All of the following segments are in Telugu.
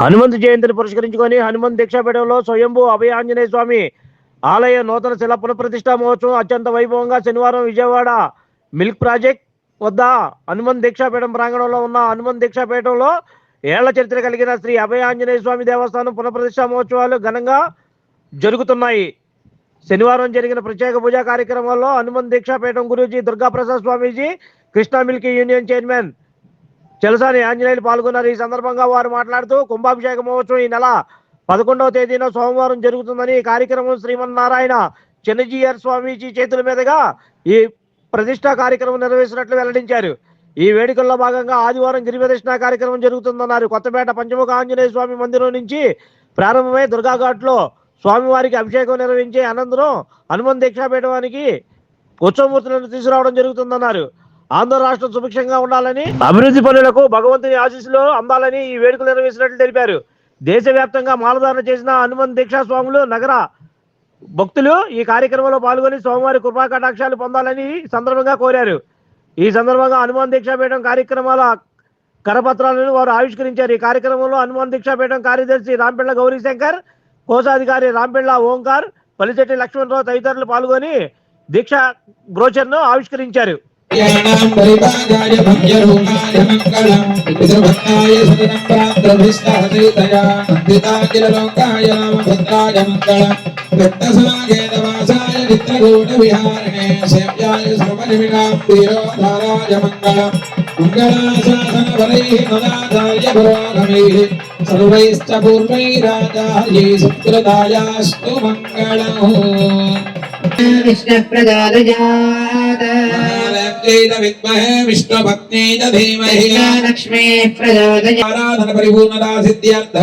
హనుమంతు జయంతిని పురస్కరించుకొని హనుమంత్ దీక్షాపీఠంలో స్వయంభూ అభయ ఆంజనేయ స్వామి ఆలయ నూతన శిల పునఃప్రతిష్ఠా మహోత్సవం అత్యంత వైభవంగా శనివారం విజయవాడ మిల్క్ ప్రాజెక్ట్ వద్ద హనుమంత్ దీక్షాపీఠం ప్రాంగణంలో ఉన్న హనుమంత్ దీక్షాపీఠంలో ఏళ్ల చరిత్ర కలిగిన శ్రీ అభయ ఆంజనేయ స్వామి దేవస్థానం పునఃప్రతిష్ఠా మహోత్సవాలు ఘనంగా జరుగుతున్నాయి. శనివారం జరిగిన ప్రత్యేక పూజా కార్యక్రమాల్లో Hanumant Deekshapeetham Guruji Durgaprasad Swamiji, Krishna milky union chairman Chelasani Anjaneyulu పాల్గొన్నారు. ఈ సందర్భంగా వారు మాట్లాడుతూ కుంభాభిషేక మహోత్సవం ఈ నెల 11వ తేదీన సోమవారం జరుగుతుందని, ఈ కార్యక్రమం శ్రీమన్నారాయణ చెన్నజీయర్ స్వామీజీ చేతుల మీదుగా ఈ ప్రతిష్టా కార్యక్రమం నిర్వహిస్తున్నట్లు వెల్లడించారు. ఈ వేడుకల్లో భాగంగా ఆదివారం గిరి ప్రదక్షిణ కార్యక్రమం జరుగుతుందన్నారు. కొత్తపేట పంచముఖ ఆంజనేయ స్వామి మందిరం నుంచి ప్రారంభమై దుర్గాఘాట్లో స్వామివారికి అభిషేకం నిర్వహించే అనంతరం హనుమంత్ దీక్షాపీఠానికి ఉత్సవమూర్తులను తీసుకురావడం జరుగుతుందన్నారు. ఆంధ్ర రాష్ట్రం సుభిక్షంగా ఉండాలని, అభివృద్ధి పనులకు భగవంతుని ఆశీస్సులు అందాలని ఈ వేడుకలు నిర్వహిస్తున్నట్లు తెలిపారు. దేశవ్యాప్తంగా మాలధారణ చేసిన హనుమంత్ దీక్షా స్వాములు, నగర భక్తులు ఈ కార్యక్రమంలో పాల్గొని స్వామివారి కృపా కటాక్షాలు పొందాలని సందర్భంగా కోరారు. ఈ సందర్భంగా హనుమంత్ దీక్షాపీఠం కార్యక్రమాల కరపత్రాలను వారు ఆవిష్కరించారు. ఈ కార్యక్రమంలో హనుమంత్ దీక్షాపీఠం కార్యదర్శి రాంపెళ్ల గౌరీశంకర్, కోశాధికారి రాంపెళ్ల ఓంకార్, పలిశెట్టి లక్ష్మణరావు తదితరులు పాల్గొని దీక్షా బ్రోచర్ను ఆవిష్కరించారు. सर्वैश्च पूर्वैराचार्यै सुकृतायास्तु मङ्गलम्। विष्णुप्रचोदयात् विद्महे विष्णुपत्न्यै च धीमहि लक्ष्मीः प्रचोदयात्। आराधन परिपूर्णता सिद्ध्यर्थ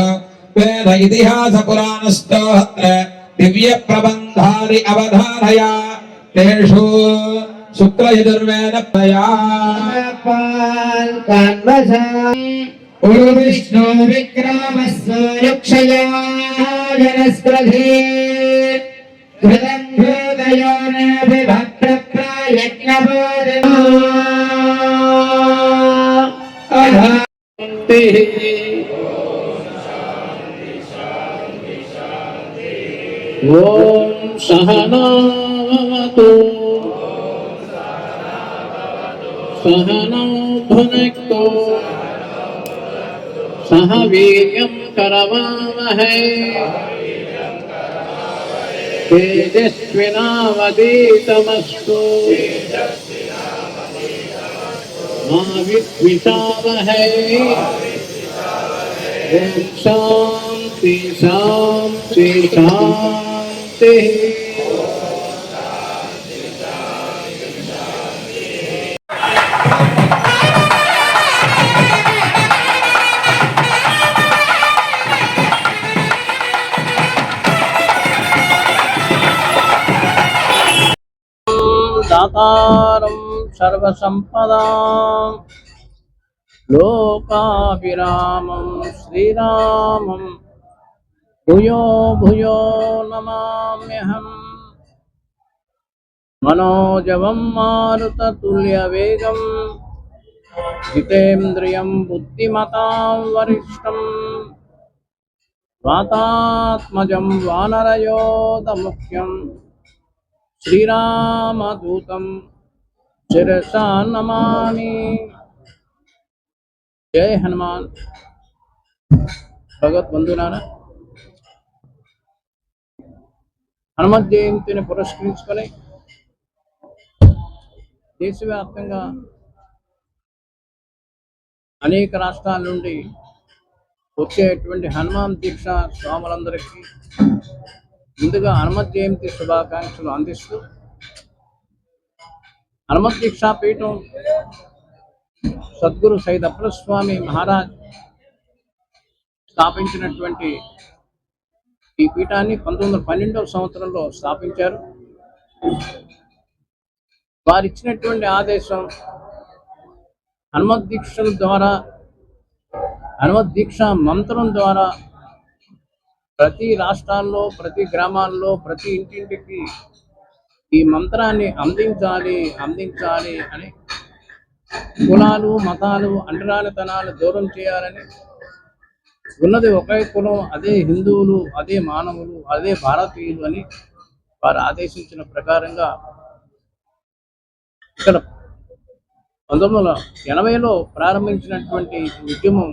वेद इतिहास पुराणस्थोऽत्र दिव्य प्रबन्धानि अवधारया तेषु शुक्लयजुर्वेद प्रया विष्णु विक्रमस्वयक्षया जनस्कृधे ओम सहनावतु सहनौ भुनक्तु सह वीर्यं करवावहै तेजस्विनावधीतमस्तु मा विद्विषावहै। ओम शांति शांति शांति। दातारं सर्वसंपदां लोकाभिरामं श्रीरामं भूयो भूयो नमाम्यहम्। मनोजवं मारुततुल्यवेगं जितेन्द्रियं बुद्धिमतां वरिष्ठं वातात्मजं वानरयोधमुख्यं श्रीरामदूतं शिरसा नमामि। जय हनुमान। भगवत बंधुलारा, హనుమత్ జయంతిని పురస్కరించుకొని దేశవ్యాప్తంగా అనేక రాష్ట్రాల నుండి వచ్చేటువంటి హనుమాన్ దీక్ష స్వాములందరికీ ముందుగా హనుమత్ జయంతి శుభాకాంక్షలు అందిస్తూ, హనుమత్ దీక్షా పీఠం సద్గురు సైద్ అప్పల్ స్వామి మహారాజ్ స్థాపించినటువంటి ఈ పీఠాన్ని 1912వ సంవత్సరంలో స్థాపించారు. వారిచ్చినటువంటి ఆదేశం హనుమత్ దీక్షల ద్వారా, హనుమత్ దీక్ష మంత్రం ద్వారా ప్రతి రాష్ట్రాల్లో, ప్రతి గ్రామాల్లో, ప్రతి ఇంటింటికి ఈ మంత్రాన్ని అందించాలి అని, కులాలు మతాలు అంటరానితనాలు దూరం చేయాలని ఉన్నది ఒకే కులం, అదే హిందువులు, అదే మానవులు, అదే భారతీయులు అని వారు ఆదేశించిన ప్రకారంగా ఇక్కడ 1980లో ప్రారంభించినటువంటి ఉద్యమం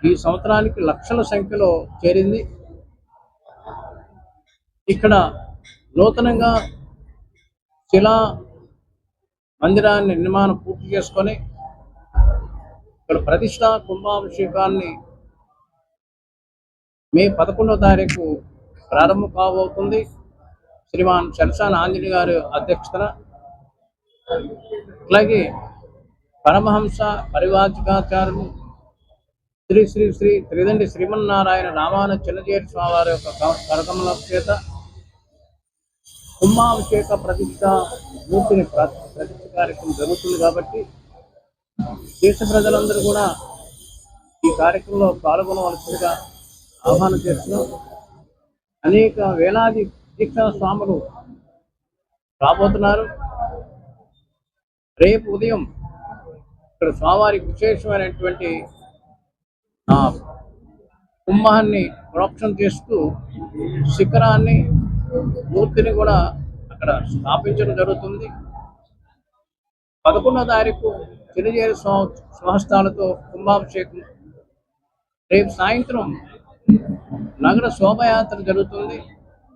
ఈ సంవత్సరానికి లక్షల సంఖ్యలో చేరింది. ఇక్కడ నూతనంగా శిలా మందిరాన్ని నిర్మాణం పూర్తి చేసుకొని ఇక్కడ ప్రతిష్ట కుంభాభిషేకాన్ని మే 11వ తారీఖు ప్రారంభం కాబోతుంది. శ్రీమాన్ చలసాని ఆంజనేయ గారి అధ్యక్షతన, అలాగే పరమహంస పరివాచకాచార్యులు శ్రీ శ్రీ శ్రీ త్రిదండి శ్రీమన్నారాయణ రామాన చిన్నజేరి స్వామివారి యొక్క కరకమల చేత కుంభాభిషేక ప్రతిష్ట మూర్తిని ప్రతిష్ట కార్యక్రమం జరుగుతుంది. కాబట్టి దేశ ప్రజలందరూ కూడా ఈ కార్యక్రమంలో పాల్గొనవలసిందిగా ఆహ్వానం చేస్తున్నాం. అనేక వేలాది దీక్షా స్వాములు రాబోతున్నారు. రేపు ఉదయం ఇక్కడ స్వామివారికి విశేషమైనటువంటి కుంభాన్ని ప్రోక్షణ చేస్తూ శిఖరాన్ని మూర్తిని కూడా అక్కడ స్థాపించడం జరుగుతుంది. 11వ తారీఖు చిన్నజేరి స్వహస్తాలతో కుంభాభిషేకం. రేపు సాయంత్రం నగర శోభయాత్ర జరుగుతుంది.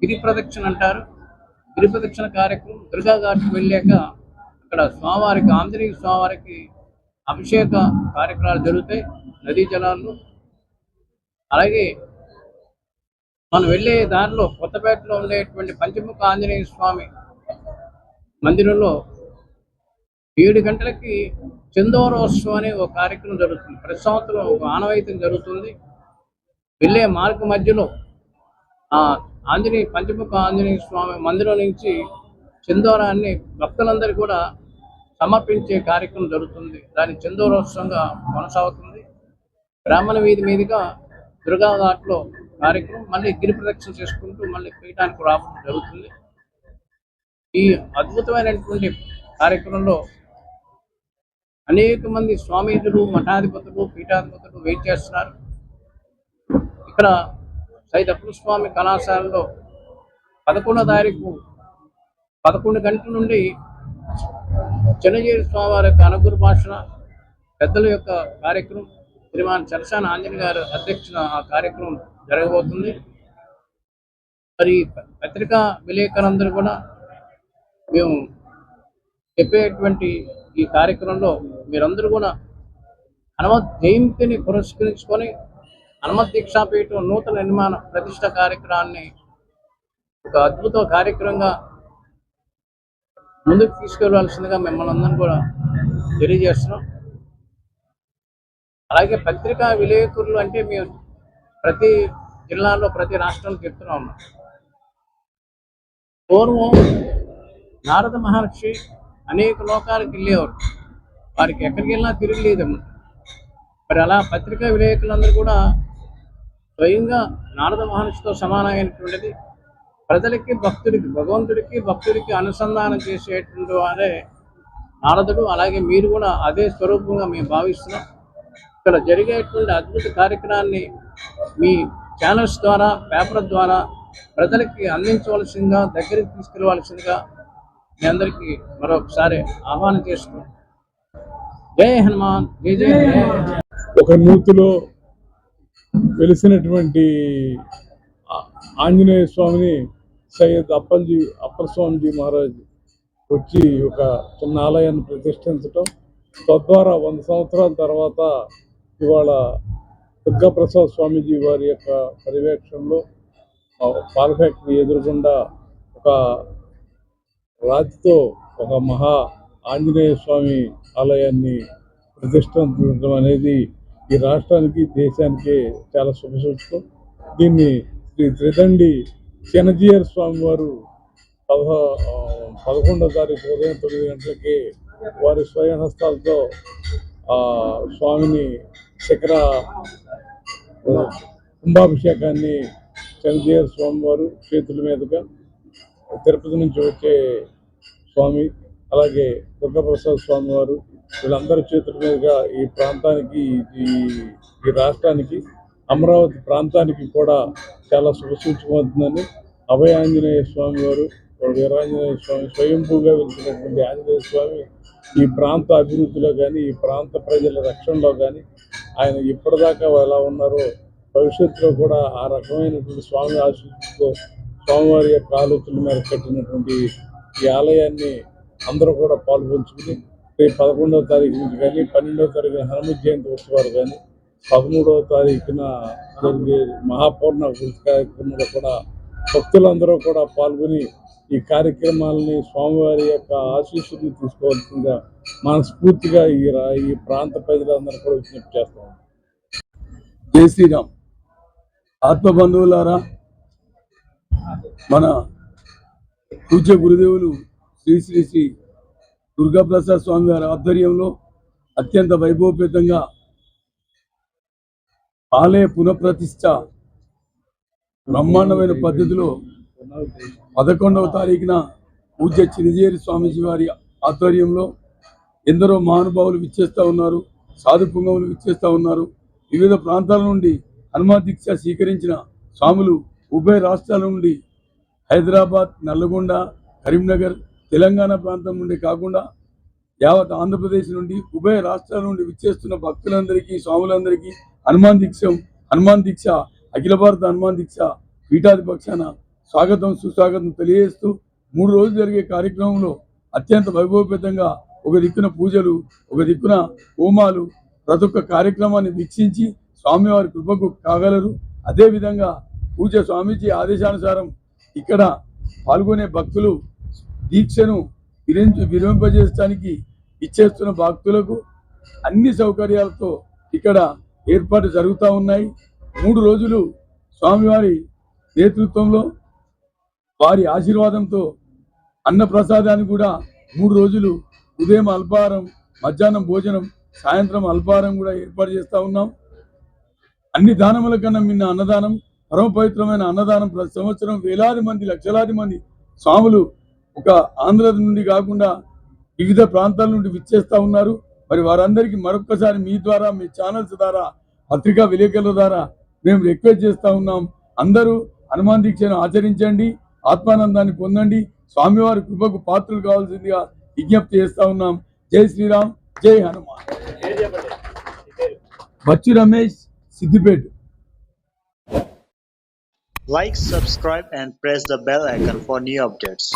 గిరి ప్రదక్షిణ అంటారు. గిరి ప్రదక్షిణ కార్యక్రమం దుర్గా ఘాట్కి వెళ్ళాక అక్కడ స్వామివారికి, ఆంజనేయ స్వామివారికి అభిషేక కార్యక్రమాలు జరుగుతాయి నదీ జలాల్లో. అలాగే మనం వెళ్ళే దారిలో కొత్తపేటలో ఉండేటువంటి పంచముఖ ఆంజనేయ స్వామి మందిరంలో 7 గంటలకి చందోరోత్సవం అనే ఒక కార్యక్రమం జరుగుతుంది. ప్రతి సంవత్సరం ఒక ఆనవాయితీ జరుగుతుంది. వెళ్ళే మార్గ మధ్యలో పంచముఖ ఆంజనేయ స్వామి మందిరం నుంచి చందోరాన్ని భక్తులందరూ కూడా సమర్పించే కార్యక్రమం జరుగుతుంది. దాని చందోరోత్సవంగా కొనసాగుతుంది. బ్రాహ్మణ వీధి మీదుగా దుర్గా ఘాట్లో కార్యక్రమం, మళ్ళీ గిరి ప్రదక్షిణ చేసుకుంటూ మళ్ళీ పీఠానికి రావడం జరుగుతుంది. ఈ అద్భుతమైనటువంటి కార్యక్రమంలో అనేక మంది స్వామీజులు, మఠాధిపతులు, పీఠాధిపతులు వెయిట్ చేస్తున్నారు. ఇక్కడ సైద్ అప్పల్ స్వామి కళాశాలలో 11వ తారీఖు 11 గంటల నుండి చిన్నజేరి స్వామివారి యొక్క అనుగ్రహ భాషణ, పెద్దల యొక్క కార్యక్రమం, శ్రీమాన్ చలసాని ఆంజనేయ గారు అధ్యక్షున ఆ కార్యక్రమం జరగబోతుంది. మరి పత్రికా విలేకరులందరూ కూడా మేము చెప్పేటువంటి ఈ కార్యక్రమంలో మీరందరూ కూడా హనుమత్ జయంతిని పురస్కరించుకొని హనుమత్ దీక్షాపీఠం నూతన నిర్మాణ ప్రతిష్ట కార్యక్రమాన్ని ఒక అద్భుత కార్యక్రమంగా ముందుకు తీసుకెళ్లవలసిందిగా మిమ్మల్ని అందరం కూడా తెలియజేస్తున్నాం. అలాగే పత్రికా విలేకరులు అంటే మేము ప్రతి జిల్లాలో, ప్రతి రాష్ట్రంలో చెప్తూనే ఉన్నాం. పూర్వం నారద మహర్షి అనేక లోకాలకు వెళ్ళేవారు. వారికి ఎక్కడికి వెళ్ళినా తిరగలేదమ్మా. మరి అలా పత్రికా విలేకరులందరూ కూడా స్వయంగా నారద మహర్షితో సమానమైనటువంటిది ప్రజలకి, భక్తుడికి, భగవంతుడికి భక్తుడికి అనుసంధానం చేసేటువంటి వారే నారదుడు. అలాగే మీరు కూడా అదే స్వరూపంగా మేము భావిస్తున్నాం. ఇక్కడ జరిగేటువంటి అద్భుత కార్యక్రమాన్ని మీ ఛానల్స్ ద్వారా, పేపర్ ద్వారా ప్రజలకి అందించవలసిందిగా, దగ్గరికి తీసుకెళ్లవలసిందిగా మీ అందరికీ మరొకసారి ఆహ్వానం చేస్తున్నాం. జై హనుమాన్, జై జై హనుమాన్. ఒక నూతిలో వెలిసినటువంటి ఆంజనేయ స్వామిని సయ్యద్ అప్పల్ స్వామిజీ మహారాజ్ వచ్చి ఒక చిన్న ఆలయాన్ని ప్రతిష్ఠించటం, తద్వారా 100 సంవత్సరాల తర్వాత ఇవాళ దుర్గాప్రసాద్ స్వామీజీ వారి యొక్క పర్యవేక్షణలో పాల ఫ్యాక్టరీ ఎదురుగుండా ఒక రాతితో ఒక మహా ఆంజనేయ స్వామి ఆలయాన్ని ప్రతిష్ఠించడం అనేది ఈ రాష్ట్రానికి, దేశానికి చాలా శుభసూచకం. దీన్ని శ్రీ త్రిదండి చిన్నజీయర్ స్వామి వారు 11వ తారీఖు ఉదయం 9 గంటలకి వారి స్వయహస్తాలతో స్వామిని శిఖర కుంభాభిషేకాన్ని చిన్నజీయర్ స్వామి వారు చేతుల మీదుగా, తిరుపతి నుంచి వచ్చే స్వామి అలాగే దుర్గాప్రసాద్ స్వామి వారు వీళ్ళందరి చేతుల మీదుగా ఈ ప్రాంతానికి ఈ రాష్ట్రానికి అమరావతి ప్రాంతానికి కూడా చాలా శుభసూచకమవుతుందని అభయ ఆంజనేయ స్వామి వారు వీరాంజనేయ స్వామి స్వయంభూగా వెలిసినటువంటి ఆంజనేయ స్వామి ఈ ప్రాంత అభివృద్ధిలో కానీ ఈ ప్రాంత ప్రజల రక్షణలో కానీ ఆయన ఇప్పటిదాకా ఎలా ఉన్నారో భవిష్యత్తులో కూడా ఆ రకమైనటువంటి స్వామి ఆశీస్సుతో స్వామివారి యొక్క ఆలోచనల మేర కట్టినటువంటి ఈ ఆలయాన్ని అందరూ కూడా పాల్పంచుకుని రేపు 11వ తారీఖు నుంచి కానీ 12వ తారీఖున హనుమ జయంతి ఉత్సవాలు కానీ 13వ తారీఖున జరిగే మహాపూర్ణ కార్యక్రమంలో కూడా భక్తులందరూ కూడా పాల్గొని ఈ కార్యక్రమాలని స్వామివారి యొక్క ఆశీస్సుని తీసుకోవాల్సిందిగా మనస్ఫూర్తిగా ఈ ప్రాంత ప్రజలందరూ కూడా విజ్ఞప్తి చేస్తాం. జై శ్రీరామ్. ఆత్మబంధువులారా, మన పూజ్య గురుదేవులు శ్రీ శ్రీ శ్రీ దుర్గాప్రసాద్ స్వామి వారి ఆధ్వర్యంలో అత్యంత వైభవపేతంగా ఆలయ పునఃప్రతిష్ఠ బ్రహ్మాండమైన పద్ధతిలో 11వ తారీఖున పూజ్య చినజేరి స్వామీజీ వారి ఆధ్వర్యంలో ఎందరో మహానుభావులు విచ్చేస్తూ ఉన్నారు, సాధు పుంగవులు విచ్చేస్తూ ఉన్నారు. వివిధ ప్రాంతాల నుండి హనుమాన్ దీక్ష స్వీకరించిన స్వాములు ఉభయ రాష్ట్రాల నుండి హైదరాబాద్, నల్లగొండ, కరీంనగర్, తెలంగాణ ప్రాంతం నుండి కాకుండా యావత్ ఆంధ్రప్రదేశ్ నుండి ఉభయ రాష్ట్రాల నుండి విచ్చేస్తున్న భక్తులందరికీ, స్వాములందరికీ హనుమాన్ దీక్ష అఖిల భారత హనుమాన్ దీక్ష పీఠాధిపక్షాన స్వాగతం సుస్వాగతం తెలియజేస్తూ 3 రోజులు జరిగే కార్యక్రమంలో అత్యంత వైభవపేతంగా ఒక దిక్కున పూజలు, ఒక దిక్కున హోమాలు, ప్రతి ఒక్క కార్యక్రమాన్ని వీక్షించి స్వామివారి కృపకు కాగలరు. అదేవిధంగా పూజ్య స్వామీజీ ఆదేశానుసారం ఇక్కడ పాల్గొనే భక్తులు దీక్షను విరమింపజేయడానికి ఇచ్చేస్తున్న భక్తులకు అన్ని సౌకర్యాలతో ఇక్కడ ఏర్పాటు జరుగుతూ ఉన్నాయి. 3 రోజులు స్వామివారి నేతృత్వంలో వారి ఆశీర్వాదంతో అన్నప్రసాదాన్ని కూడా 3 రోజులు ఉదయం అల్పాహారం, మధ్యాహ్నం భోజనం, సాయంత్రం అల్పాహారం కూడా ఏర్పాటు చేస్తూ ఉన్నాం. అన్ని దానముల కన్నా మిన్న అన్నదానం, పరమ పవిత్రమైన అన్నదానం ప్రతి సంవత్సరం వేలాది మంది, లక్షలాది మంది స్వాములు ఒక ఆంధ్ర నుండి కాకుండా వివిధ ప్రాంతాల నుండి విచ్చేస్తూ ఉన్నారు. మరి వారందరికీ మరొక్కసారి మీ ద్వారా, మీ ఛానల్స్ ద్వారా, పత్రికా విలేకరుల ద్వారా మేము రిక్వెస్ట్ చేస్తూ ఉన్నాం. అందరూ హనుమాన్ దీక్షను ఆచరించండి, ఆత్మానందాన్ని పొందండి, స్వామివారి కృపకు పాత్రలు కావాల్సిందిగా విజ్ఞప్తి చేస్తూ ఉన్నాం. జై శ్రీరామ్, జై Hanuman. Bachu Ramesh, Siddipet. Like, subscribe and press the bell icon for new updates.